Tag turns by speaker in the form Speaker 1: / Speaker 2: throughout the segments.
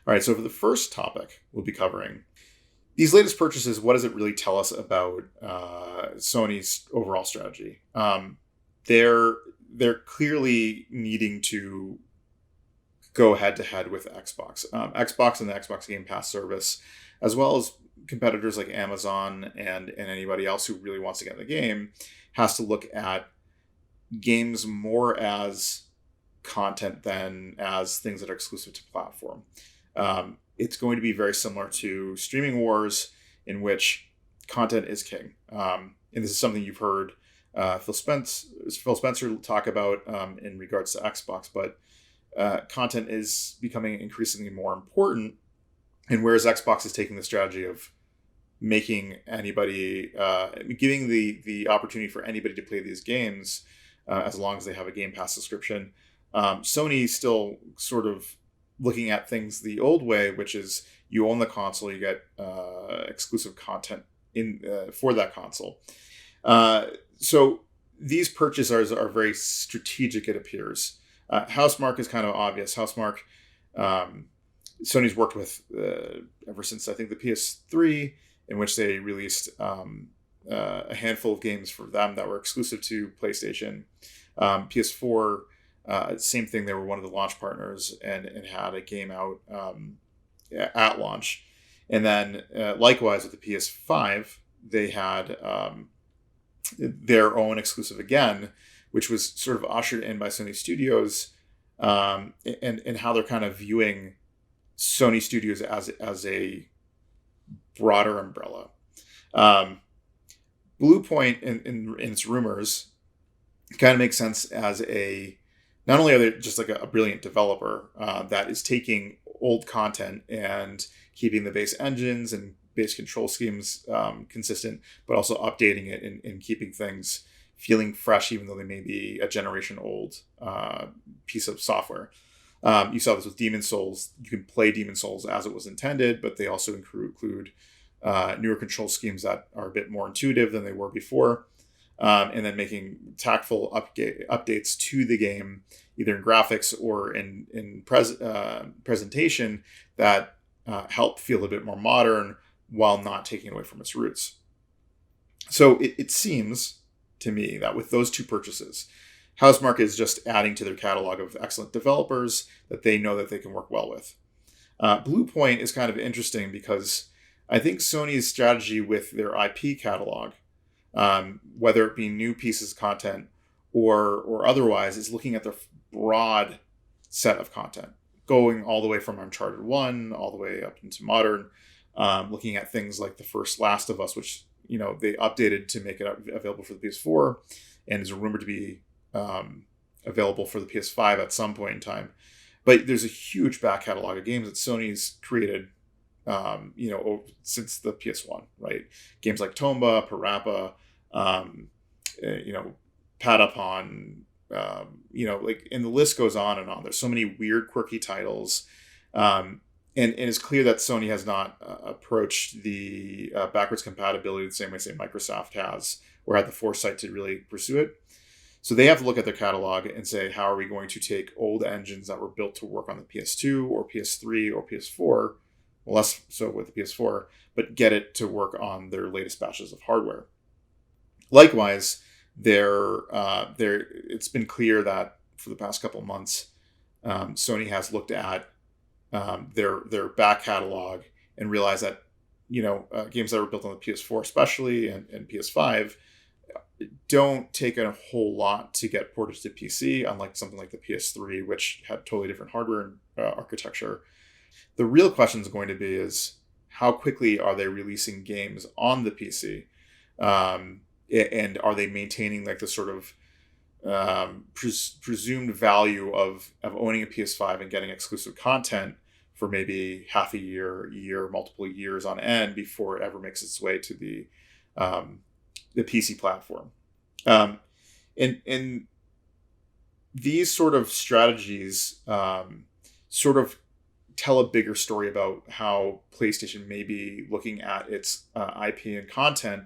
Speaker 1: All right, so for the first topic we'll be covering, these latest purchases, what does it really tell us about Sony's overall strategy? They're clearly needing to go head to head with Xbox. Xbox and the Xbox Game Pass service, as well as competitors like Amazon and anybody else who really wants to get in the game, has to look at games more as content than as things that are exclusive to platform. It's going to be very similar to streaming wars, in which content is king. And this is something you've heard Phil Spencer talk about in regards to Xbox, but content is becoming increasingly more important. And whereas Xbox is taking the strategy of making anybody, giving the opportunity for anybody to play these games as long as they have a Game Pass subscription, Sony still sort of looking at things the old way, which is you own the console, you get exclusive content for that console. So these purchases are very strategic, it appears. Housemarque is kind of obvious. Housemarque, Sony's worked with ever since, I think, the PS3, in which they released a handful of games for them that were exclusive to PlayStation. PS4, same thing. They were one of the launch partners and had a game out at launch. And then likewise with the PS5, they had their own exclusive again, which was sort of ushered in by Sony Studios, and how they're kind of viewing Sony Studios as a broader umbrella. Bluepoint in its rumors kind of makes sense as not only are they just like a brilliant developer that is taking old content and keeping the base engines and base control schemes consistent, but also updating it and keeping things feeling fresh, even though they may be a generation old piece of software. You saw this with Demon's Souls. You can play Demon's Souls as it was intended, but they also include newer control schemes that are a bit more intuitive than they were before. And then making tactful updates to the game, either in graphics or in presentation, that help feel a bit more modern while not taking away from its roots. So it seems to me that with those two purchases, Housemarque is just adding to their catalog of excellent developers that they know that they can work well with. Bluepoint is kind of interesting because I think Sony's strategy with their IP catalog, whether it be new pieces of content or otherwise, is looking at their broad set of content, going all the way from Uncharted 1 all the way up into modern, looking at things like the first Last of Us, which they updated to make it available for the PS4 and is rumored to be available for the PS5 at some point in time. But there's a huge back catalog of games that Sony's created since the PS1, right? Games like Tomba, Parappa, Patapon, and the list goes on and on. There's so many weird, quirky titles. And it's clear that Sony has not approached the backwards compatibility the same way, say, Microsoft has, or had the foresight to really pursue it. So they have to look at their catalog and say, how are we going to take old engines that were built to work on the PS2 or PS3 or PS4, less so with the PS4, but get it to work on their latest batches of hardware. Likewise, it's been clear that for the past couple of months, Sony has looked at their back catalog and realized that games that were built on the PS4 especially and PS5 don't take a whole lot to get ported to PC, unlike something like the PS3, which had totally different hardware and architecture. The real question is going to be is how quickly are they releasing games on the PC, and are they maintaining like the sort of presumed value of owning a PS5 and getting exclusive content for maybe half a year, multiple years on end before it ever makes its way to the PC platform. And these sort of strategies sort of tell a bigger story about how PlayStation may be looking at its IP and content,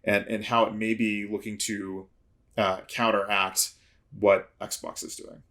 Speaker 1: and how it may be looking to counteract what Xbox is doing.